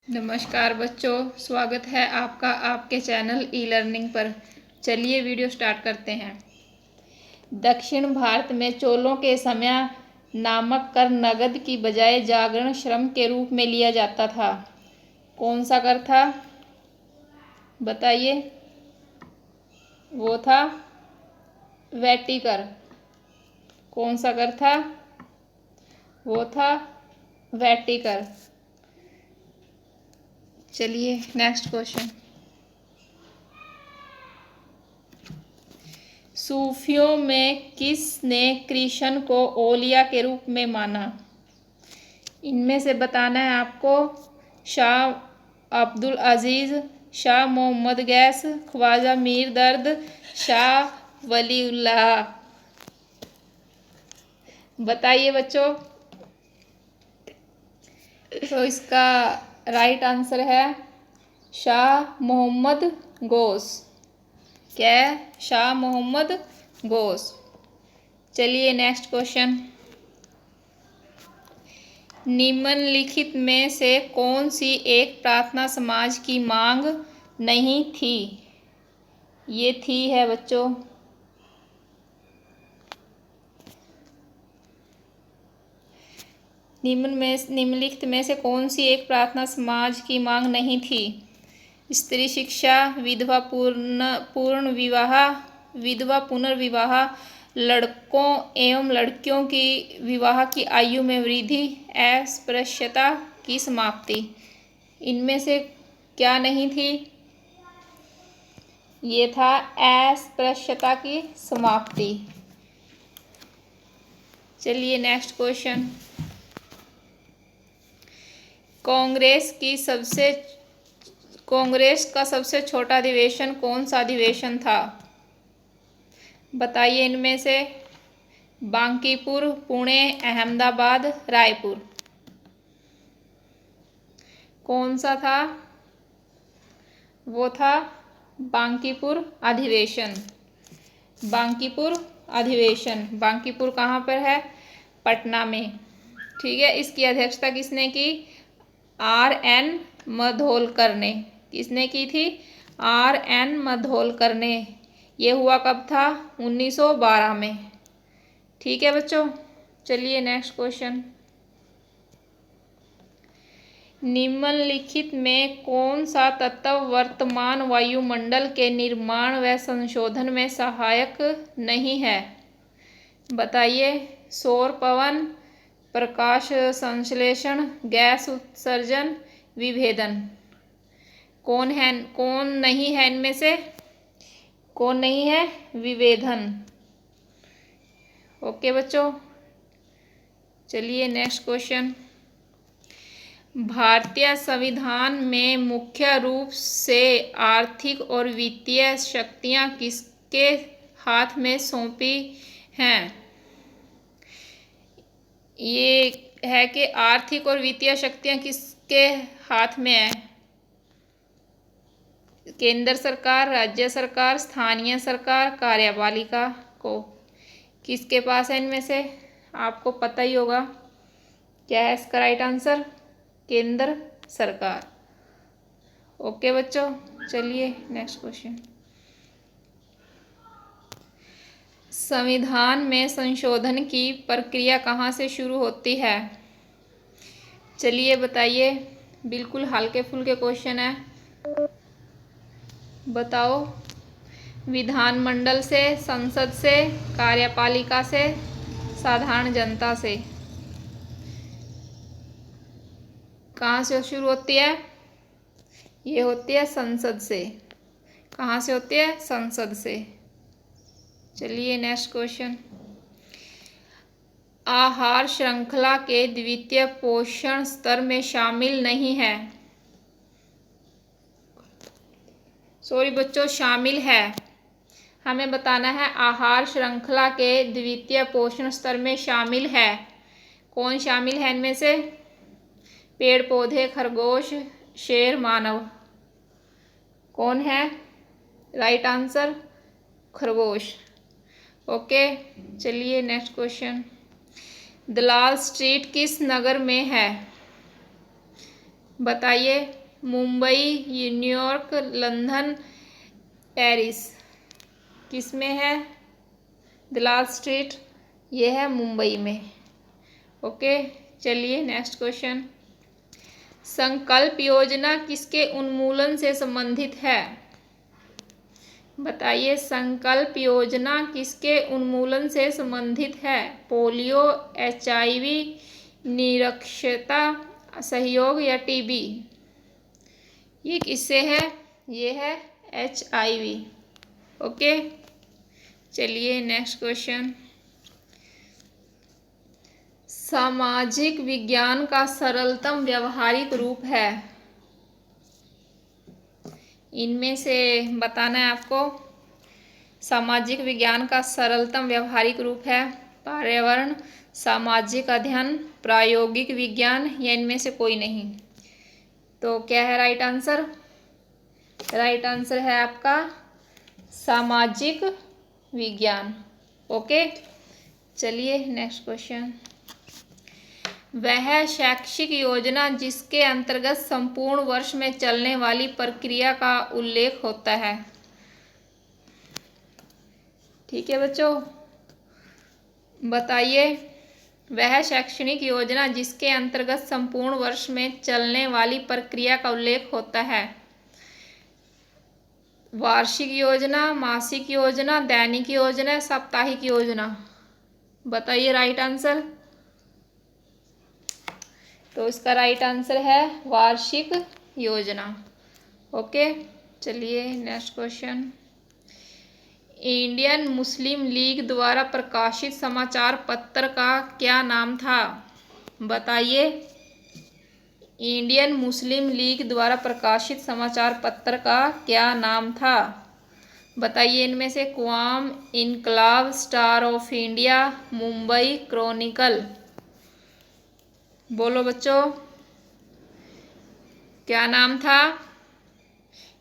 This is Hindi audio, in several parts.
नमस्कार बच्चों, स्वागत है आपका आपके चैनल ई लर्निंग पर। चलिए वीडियो स्टार्ट करते हैं। दक्षिण भारत में चोलों के समय नामक कर नगद की बजाय जागरण श्रम के रूप में लिया जाता था। कौन सा कर था बताइए? वो था वैटी कर। कौन सा कर था? वो था वैटी कर। चलिए नेक्स्ट क्वेश्चन। सूफियों में किसने कृष्ण को औलिया के रूप में माना? इनमें से बताना है आपको। शाह अब्दुल अजीज, शाह मोहम्मद गैस, ख्वाजा मीर दर्द, शाह वलीउल्लाह। बताइए बच्चों। तो इसका राइट आंसर है शाह मोहम्मद गौस। क्या है? शाह मोहम्मद गौस। चलिए नेक्स्ट क्वेश्चन। निम्नलिखित में से कौन सी एक प्रार्थना समाज की मांग नहीं थी? ये थी है बच्चों। निम्नलिखित में से कौन सी एक प्रार्थना समाज की मांग नहीं थी? स्त्री शिक्षा, विधवा पूर्ण विवाह, विधवा पुनर्विवाह, लड़कों एवं लड़कियों की विवाह की आयु में वृद्धि, अस्पृश्यता की समाप्ति। इनमें से क्या नहीं थी? ये था अस्पृश्यता की समाप्ति। चलिए नेक्स्ट क्वेश्चन। कांग्रेस का सबसे छोटा अधिवेशन कौन सा अधिवेशन था? बताइए इनमें से। बांकीपुर, पुणे, अहमदाबाद, रायपुर। कौन सा था? वो था बांकीपुर अधिवेशन। बांकीपुर अधिवेशन। बांकीपुर कहाँ पर है? पटना में। ठीक है। इसकी अध्यक्षता किसने की? R.N. मधोलकर ने। किसने की थी? R.N. मधोलकर ने। ये हुआ कब था? 1912 में। ठीक है बच्चों। चलिए नेक्स्ट क्वेश्चन। निम्नलिखित में कौन सा तत्व वर्तमान वायुमंडल के निर्माण व संशोधन में सहायक नहीं है? बताइए। सौर, पवन, प्रकाश संश्लेषण, गैस उत्सर्जन, विभेदन। कौन है? कौन नहीं है इनमें से? कौन नहीं है? विभेदन। ओके बच्चों। चलिए नेक्स्ट क्वेश्चन। भारतीय संविधान में मुख्य रूप से आर्थिक और वित्तीय शक्तियां किसके हाथ में सौंपी हैं? ये है कि आर्थिक और वित्तीय शक्तियां किसके हाथ में है? केंद्र सरकार, राज्य सरकार, स्थानीय सरकार, कार्यपालिका को। किसके पास है इनमें से? आपको पता ही होगा। क्या है इसका राइट आंसर? केंद्र सरकार। ओके बच्चों। चलिए नेक्स्ट क्वेश्चन। संविधान में संशोधन की प्रक्रिया कहाँ से शुरू होती है? चलिए बताइए। बिल्कुल हल्के फुल्के क्वेश्चन है। बताओ। विधानमंडल से, संसद से, कार्यपालिका से, साधारण जनता से। कहाँ से शुरू होती है? ये होती है संसद से। कहाँ से होती है? संसद से। चलिए नेक्स्ट क्वेश्चन। आहार श्रृंखला के द्वितीय पोषण स्तर में शामिल नहीं है। सॉरी बच्चों, शामिल है। हमें बताना है आहार श्रृंखला के द्वितीय पोषण स्तर में शामिल है। कौन शामिल है इनमें से? पेड़ पौधे, खरगोश, शेर, मानव। कौन है? राइट आंसर खरगोश। ओके। चलिए नेक्स्ट क्वेश्चन। दलाल स्ट्रीट किस नगर में है? बताइए। मुंबई, न्यूयॉर्क, लंदन, पेरिस, किस में है? द लाल स्ट्रीट, ये है मुंबई में। ओके, चलिए नेक्स्ट क्वेश्चन। संकल्प योजना किसके उन्मूलन से संबंधित है? बताइए, संकल्प योजना किसके उन्मूलन से संबंधित है? पोलियो, HIV, निरक्षरता, सहयोग या TB? ये किससे है? ये है HIV। ओके, चलिए नेक्स्ट क्वेश्चन। सामाजिक विज्ञान का सरलतम व्यवहारिक रूप है? इनमें से बताना है आपको। सामाजिक विज्ञान का सरलतम व्यवहारिक रूप है पर्यावरण, सामाजिक अध्ययन, प्रायोगिक विज्ञान या इनमें से कोई नहीं। तो क्या है राइट आंसर? राइट आंसर है आपका सामाजिक विज्ञान। ओके, चलिए नेक्स्ट क्वेश्चन। वह शैक्षिक योजना जिसके अंतर्गत संपूर्ण वर्ष में चलने वाली प्रक्रिया का उल्लेख होता है? ठीक है बच्चों, बताइए। वह शैक्षणिक योजना जिसके अंतर्गत संपूर्ण वर्ष में चलने वाली प्रक्रिया का उल्लेख होता है? वार्षिक योजना, मासिक योजना, दैनिक योजना, साप्ताहिक योजना? बताइए राइट आंसर। तो इसका राइट आंसर है वार्षिक योजना। ओके, चलिए next question. Indian Muslim league द्वारा प्रकाशित समाचार पत्र का क्या नाम था? बताइए। इंडियन मुस्लिम लीग द्वारा प्रकाशित समाचार पत्र का क्या नाम था? बताइए इनमें से। क्वाम, इनकलाब, star of India, Mumbai Chronicle? बोलो बच्चों, क्या नाम था?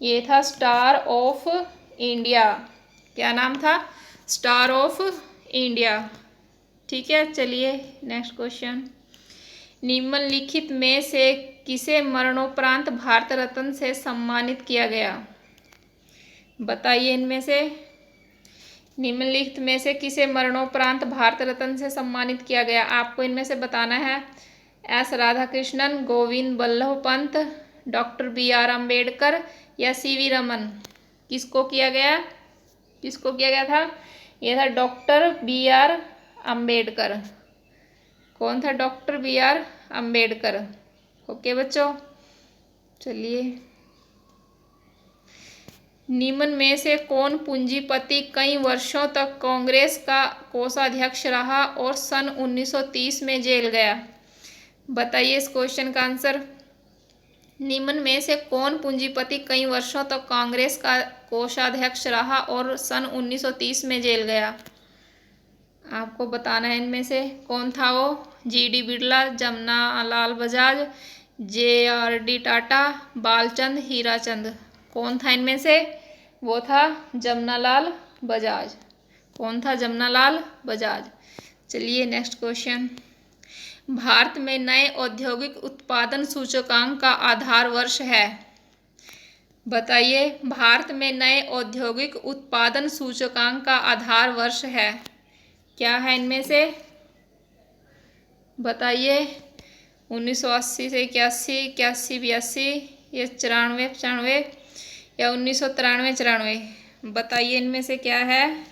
ये था स्टार ऑफ इंडिया। क्या नाम था? Star of India. ठीक है, चलिए नेक्स्ट क्वेश्चन। निम्नलिखित में से किसे मरणोपरांत भारत रत्न से सम्मानित किया गया? बताइए इनमें से। निम्नलिखित में से किसे मरणोपरांत भारत रत्न से सम्मानित किया गया? आपको इनमें से बताना है। S Radhakrishnan, Govind Ballabh Pant, doctor BR Ambedkar या CV रमन? किसको किया गया? किसको किया गया था? यह था डॉक्टर BR अम्बेडकर। कौन था? Doctor BR Ambedkar. ओके बच्चों, चलिए। निम्न में से कौन पूंजीपति कई वर्षों तक कांग्रेस का कोषाध्यक्ष रहा और सन 1930 में जेल गया? बताइए इस क्वेश्चन का आंसर। निम्न में से कौन पूंजीपति कई वर्षों तक कांग्रेस का कोषाध्यक्ष रहा और सन 1930 में जेल गया? आपको बताना है इनमें से कौन था वो। GD Birla, Jamnalal Bajaj, JRD Tata, Balchand Hirachand? कौन था इनमें से? वो था जमनालाल बजाज। कौन था? जमनालाल बजाज। चलिए नेक्स्ट क्वेश्चन। भारत में नए औद्योगिक उत्पादन सूचकांक का आधार वर्ष है? बताइए। भारत में नए औद्योगिक उत्पादन सूचकांक का आधार वर्ष है? क्या है इनमें से? बताइए। 1980 से 81, 81 82 या 94 95 या 1993 94? बताइए इनमें से क्या है?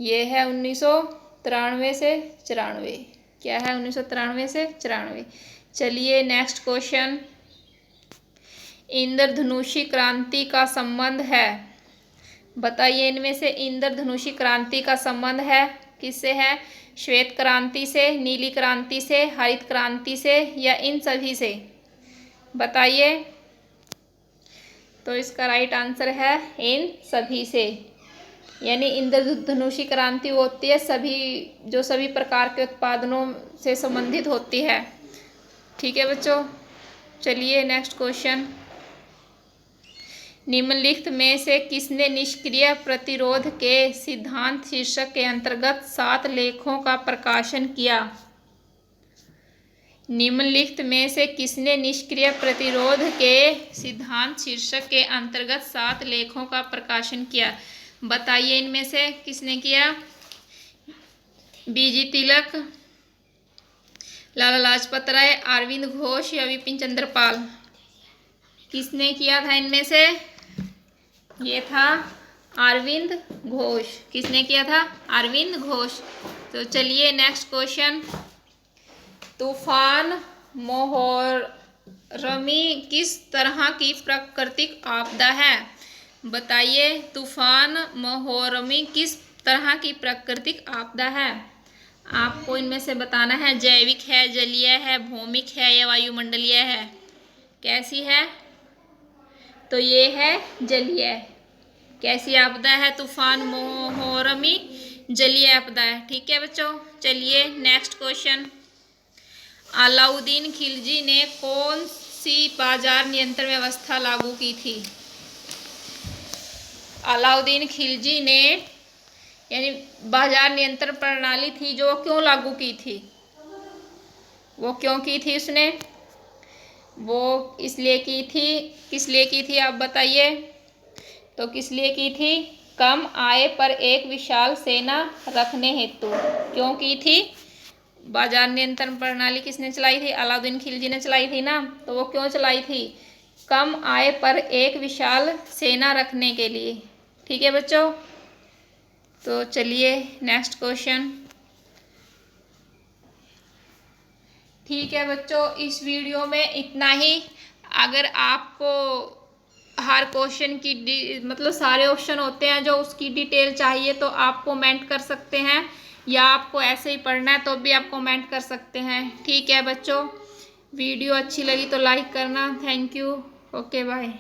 ये है 1993 से 94। क्या है? 1993 से 94। चलिए नेक्स्ट क्वेश्चन। इंद्रधनुषी क्रांति का संबंध है? बताइए इनमें से। इंद्रधनुषी क्रांति का संबंध है किससे है? श्वेत क्रांति से, नीली क्रांति से, हरित क्रांति से या इन सभी से? बताइए। तो इसका राइट आंसर है इन सभी से। यानी इंद्रधनुषी क्रांति होती है सभी प्रकार के उत्पादनों से संबंधित होती है। ठीक है बच्चों, चलिए नेक्स्ट क्वेश्चन। निम्नलिखित में से किसने निष्क्रिय प्रतिरोध के सिद्धांत शीर्षक के अंतर्गत 7 लेखों का प्रकाशन किया? निम्नलिखित में से किसने निष्क्रिय प्रतिरोध के सिद्धांत शीर्षक के अंतर्गत 7 लेखों का प्रकाशन किया? बताइए इनमें से किसने किया? बीजी तिलक, लाला लाजपत राय, अरविंद घोष या विपिन चंद्र पाल? किसने किया था इनमें से? ये था अरविंद घोष। किसने किया था? अरविंद घोष। तो चलिए नेक्स्ट क्वेश्चन। तूफान मोहर्रमी किस तरह की प्राकृतिक आपदा है? बताइए, तूफान मोहर्रमी किस तरह की प्राकृतिक आपदा है? आपको इनमें से बताना है, जैविक है, जलीय है, भौमिक है या वायुमंडलीय है? कैसी है? तो ये है जलीय। कैसी आपदा है तूफान मोहर्रमी? जलीय आपदा है। ठीक है बच्चों, चलिए नेक्स्ट क्वेश्चन। अलाउद्दीन खिलजी ने कौन सी बाजार नियंत्रण व्यवस्था लागू की थी? अलाउद्दीन खिलजी ने यानी बाजार नियंत्रण प्रणाली थी जो क्यों लागू की थी? वो क्यों की थी उसने? वो इसलिए की थी। किस लिए की थी आप बताइए? तो किस लिए की थी? कम आय पर एक विशाल सेना रखने हेतु। क्यों की थी? बाजार नियंत्रण प्रणाली किसने चलाई थी? अलाउद्दीन खिलजी ने चलाई थी ना। तो वो क्यों चलाई थी? कम आय पर एक विशाल सेना रखने के लिए। ठीक है बच्चों, तो चलिए नेक्स्ट क्वेश्चन। ठीक है बच्चों, इस वीडियो में इतना ही। अगर आपको हर क्वेश्चन की मतलब सारे ऑप्शन होते हैं जो उसकी डिटेल चाहिए तो आप कमेंट कर सकते हैं, या आपको ऐसे ही पढ़ना है तो भी आप कमेंट कर सकते हैं। ठीक है बच्चों, वीडियो अच्छी लगी तो लाइक करना। Thank you. Okay bye.